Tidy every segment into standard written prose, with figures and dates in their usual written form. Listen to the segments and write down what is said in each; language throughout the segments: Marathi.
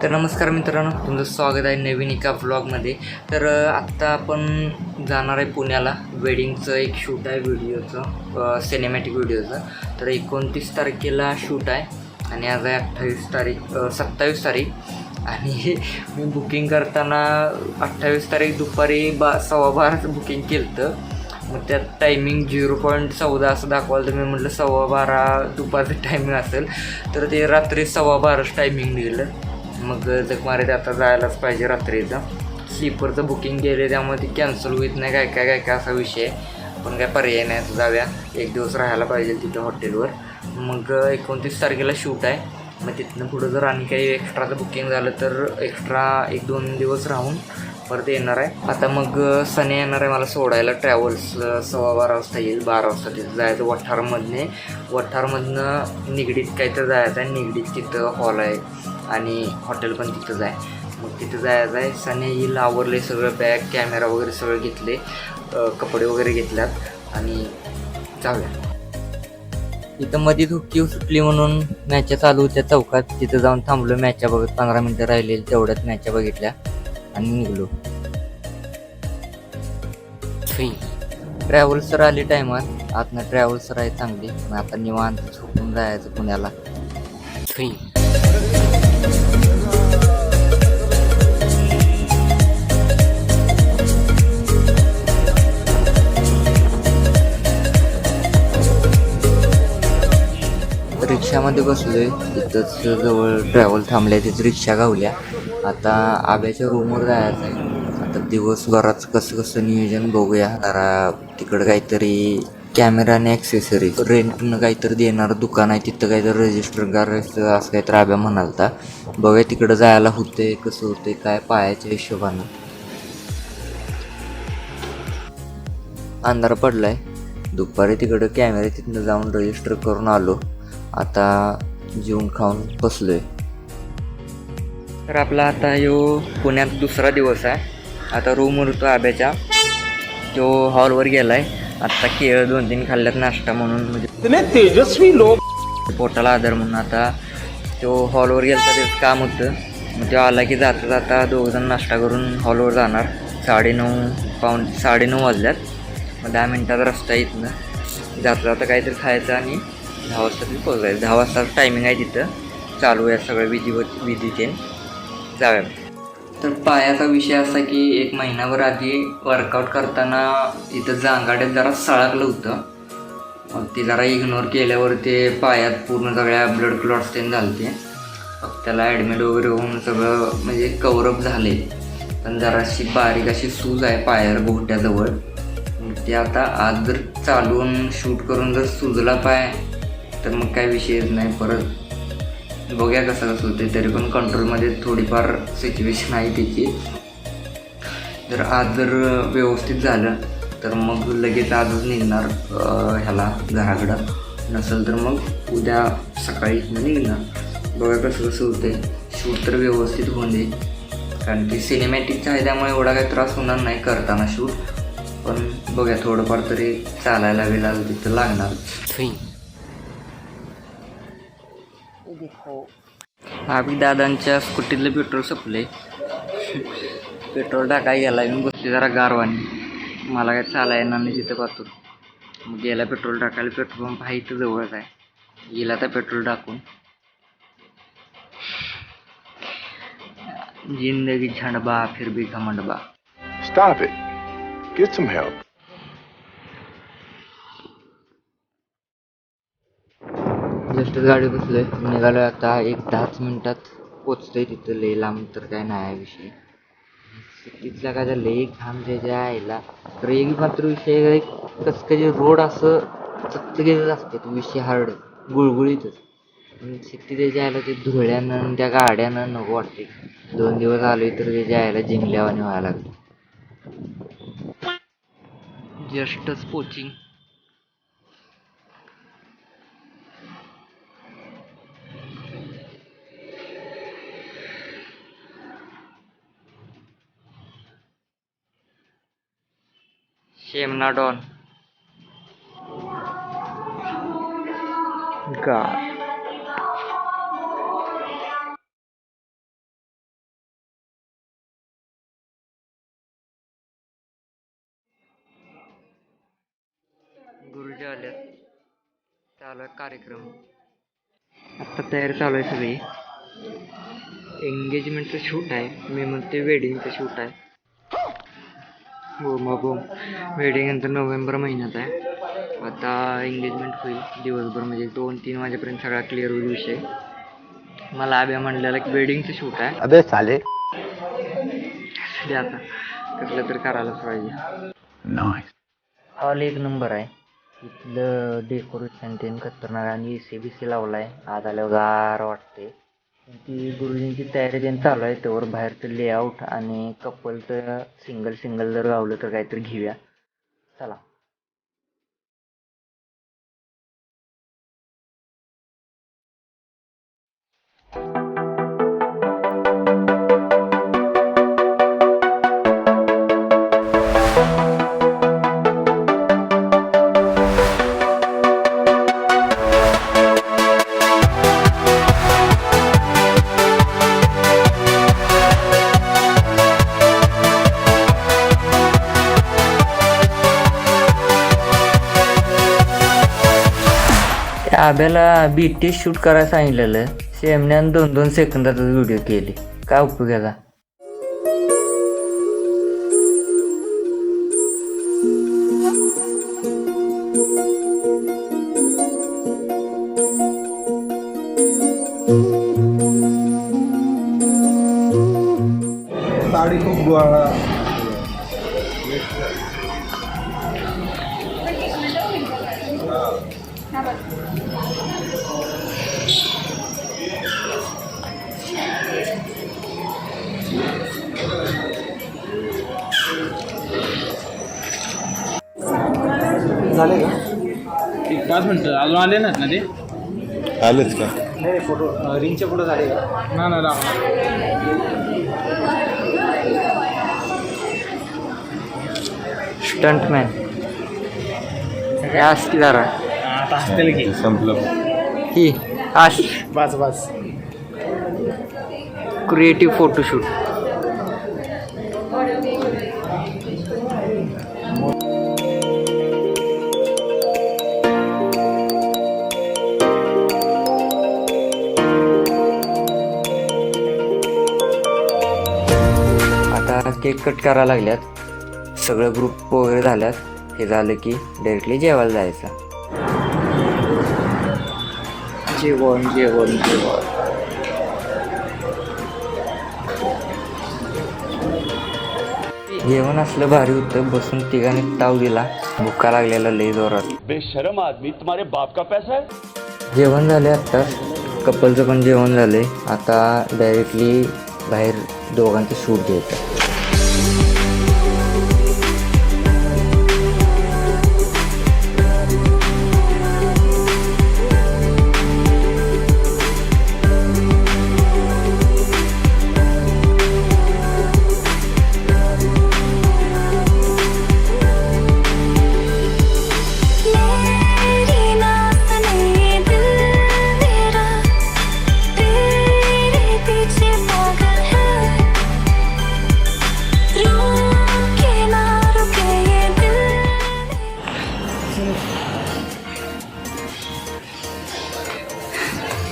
तर नमस्कार मित्रांनो, तुमचं स्वागत आहे नवीन एका व्लॉगमध्ये. तर आत्ता आपण जाणार आहे पुण्याला. वेडिंगचं एक शूट आहे व्हिडिओचं, सिनेमॅटिक व्हिडिओचं. तर 29 तारखेला शूट आहे आणि आज आहे 27 तारीख. आणि मी बुकिंग करताना 28 तारीख दुपारी 12:15 बुकिंग केलं होतं. मग त्यात टायमिंग 0.14 असं दाखवायला, तर मी म्हटलं 12:15 दुपारचं टायमिंग असेल, तर ते रात्री 12:15 टायमिंग निघालं. मग जगमारे आता जायलाच पाहिजे रात्रीचं. स्लीपरचं बुकिंग केले त्यामुळे ती कॅन्सल होत नाही, काय असा विषय आहे. पण काय पर्याय नाही, तर जाऊया, एक दिवस राहायला पाहिजे तिथं हॉटेलवर. मग 29 तारखेला शूट आहे. मग तिथनं पुढं जर आणि काही एक्स्ट्राचं बुकिंग झालं तर एक्स्ट्रा 1-2 दिवस राहून परत येणार आहे. आता मग सनी येणार आहे मला सोडायला. ट्रॅव्हल्स 12:15 वाजता येईल, 12 वाजता तिथं जायचं. वठारमधनं निगडीत काहीतरी जायचं आहे. निगडीत तिथं हॉल आहे आणि हॉटेल पण तिथंच आहे. मग तिथं जायचं आहे. सनी येईल, आवरले सगळं, बॅग कॅमेरा वगैरे सगळं घेतले, कपडे वगैरे घेतल्यात आणि जाऊया. इथं मध्ये धुकी सुटली म्हणून मॅच्या चालू होत्या चौकात. तिथं जाऊन थांबलो, मॅच्या बघत. 15 मिनटं राहिलेली, तेवढ्यात मॅच्या बघितल्या आणि निघलो. ट्रॅव्हल्स तर आली टायमात. आतनं ट्रॅव्हल्स तर आहे चांगली. मग आता निवांत झोपून जायचं पुण्याला. रिक्षामध्ये बसलोय. तिथंच जवळ ट्रॅव्हल थांबल्या, तिथं रिक्षा गावल्या. आता आब्याच्या रूमवर जायचं आहे. आता दिवसभरात कसं नियोजन बघूया. जरा तिकडं काहीतरी कॅमेरा आणि ॲक्सेसरीज रेंटनं काहीतरी देणार दुकान आहे, तिथं काहीतरी रजिस्टर करायचं असं काहीतरी आब्या म्हणालता. बघूया तिकडं जायला होते, कसं होते काय पायाच्या हिशोबानं. अंधार पडलाय. दुपारी तिकडं कॅमेरा तिथनं जाऊन रजिस्टर करून आलो. आता जेवून खाऊन बसलोय. तर आपला आता पुण्यात दुसरा दिवस आहे. आता रूमवर होतो आब्याच्या, तो हॉलवर गेलाय. आत्ता केळं 2-3 खाल्ल्यात नाश्ता म्हणून, म्हणजे तेजस्वी लोक पोटाला आधार म्हणून. आता तो हॉलवर गेला, त्याचं काम होतं. मग तो आला की जाता दोघंजण नाश्ता करून हॉलवर जाणार. 9:30 वाजल्यात. मग 10 मिनटाचा रस्ता आहे इथनं. जाता काहीतरी खायचं आणि 10 वाजता तिथे पोहोचायचं. 10 वाजताचं टायमिंग आहे तिथं. चालू आहे सगळं विधी ते. जाऊया. तर पायाचा विषय असा की 1 महिनाभर आधी वर्कआउट करताना इथं जांघाड्यात जरा सळकलं होतं. मग ते जरा इग्नोर केल्यावर ते पायात पूर्ण सगळ्या ब्लड क्लॉट्स ते झाले. त्याला ॲडमिट वगैरे होऊन सगळं म्हणजे कव्हरअप झाले. पण जराशी बारीक अशी सूज आहे पायावर, घोट्याजवळ. ते आता आज जर चालवून शूट करून जर सुजला पाय तर मग काय विषयच नाही. परत बघूया कसं होते. तरी पण कंट्रोलमध्ये थोडीफार सिच्युएशन आहे त्याची. जर आज जर व्यवस्थित झालं तर मग लगेच आजच निघणार घराकडं. नसेल तर मग उद्या सकाळी निघणार. बघा कसं होते. शूट तर व्यवस्थित होऊन दे, कारण की सिनेमॅटिकचं आहे त्यामुळे एवढा काही त्रास होणार नाही करताना शूट. पण बघूया, थोडंफार तरी चालायला वेळाला तिथं लागणार. आम्ही दादांच्या स्कूटीतलं पेट्रोल संपले. पेट्रोल टाकाय गेला, मी बसते जरा गारवानी. मला काय चालायला येणार नाही तिथं पाहतो. मग गेला पेट्रोल टाकायला. पेट्रोल पंप आहे इथं जवळच आहे. गेला तर पेट्रोल टाकून. जिंदगी झंडबा फिर भी घमंडबा. Stop it. Get some help. Just गाडी बसलोय, निघालोय आता. 10 मिनिटात पोचतोय तिथं. लई लांब तर काय नाही विषय. तिथला काय लई घाम त्याच्या आईला. तर एक मात्र विषय, कसं काही रोड असं चकचकीतच असते. तो विषय हार्ड गुळगुळीतच. सिट्टी त्याच्या आयला ते धुळ्यानं त्या गाड्यानं नको वाटते. 2 दिवस आलोय तर त्याच्या आयला जिंकल्यावानी व्हायला लागलं. जस्टच पोचिंग. शेमना डॉन गा भाऊजी आले, चालू आहे कार्यक्रम. आता तयारी चालू आहे सगळी. एंगेजमेंटचं शूट आहे, मी म्हणते वेडिंगचं शूट आहे. हो मग हो, वेडिंग नंतर नोव्हेंबर महिन्यात आहे. आता एंगेजमेंट होईल दिवसभर, म्हणजे 2-3 वाजेपर्यंत सगळा क्लिअर होईल विषय. मला आब्या म्हणलेला की वेडिंगचं शूट आहे. अबे साले. ते आता कसलं तर करायलाच पाहिजे. Nice. हॉल एक नंबर आहे. इथलं डेकोरेशन ते खतरनाक आणि AC-BC लावला आहे. आज आल्यावर गार वाटते. ती गुरुजींची तयारी त्यांनी चालू आहे, त्यावर बाहेरचं लेआउट आणि कपलचं सिंगल जर गावलं तर काहीतरी घेऊया. चला. आब्याला BTS शूट करायला सांगितलेलं, शेमण्यानं 2-2 सेकंदाचा व्हिडिओ केली. काय उपयोगाचा. साडी खूप झाले का? 5 मिनिटं अजून आले नाहीत ना ते. आलेच का? नाही फोटो रिंगचे फोटो झाले का? ना ना स्टंटमॅन आश की जरा आता असतील की संपलं. ही आश बस क्रिएटिव्ह फोटोशूट. आता केक कट करायला लागल्यात, सगळं ग्रुप वगैरे झाल्यात. हे झालं की डायरेक्टली जेवायला जायचं. जेवण जेवण असलं भारी होतं. बसून तिघांनी ताव दिला. भुका लागलेला लई जोरात. बेशरम आदमी, तुम्हारे बाप का पैसा है. जेवण झाले आत्ता, कपलचं पण जेवण झालंय. आता डायरेक्टली बाहेर दोघांचं शूट घ्यायचं.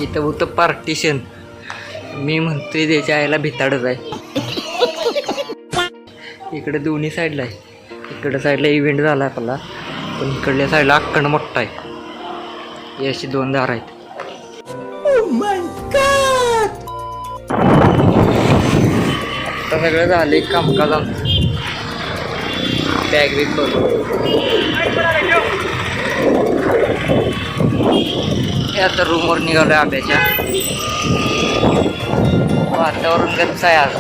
इथं होतं पार्टिशन. मी म्हणतोय त्याच्या आईला भिताडच आहे. इकडे दोन्ही साईडला आहे. इकडच्या साईडला इव्हेंट झाला आपला, पण इकडल्या साईडला अक्कड मोठा आहे. हे अशी 2 दार आहेत. आता सगळं झालंय कामकाज आमचं. बॅग बिग करून हे आता रूमवर निघालोय आब्याच्या. वातावरण गच्च आहे आज.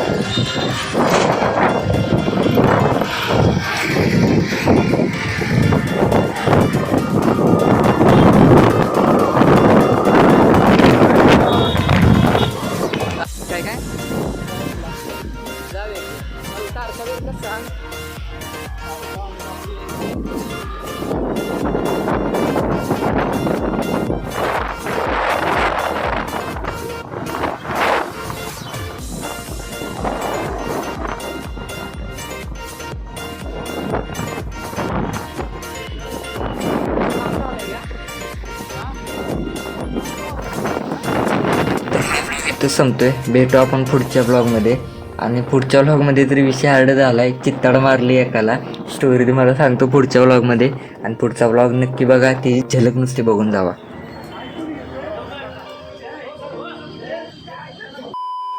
काय इथं संपतोय. भेटू आपण पुढच्या ब्लॉगमध्ये. आणि पुढच्या व्लॉगमध्ये तरी विषय हार्ड झाला आहे. चित्ताड मारली एकाला. स्टोरी तुम्हाला सांगतो पुढच्या व्लॉगमध्ये. आणि पुढचा व्लॉग नक्की बघा. ती झलक नुसती बघून जावा.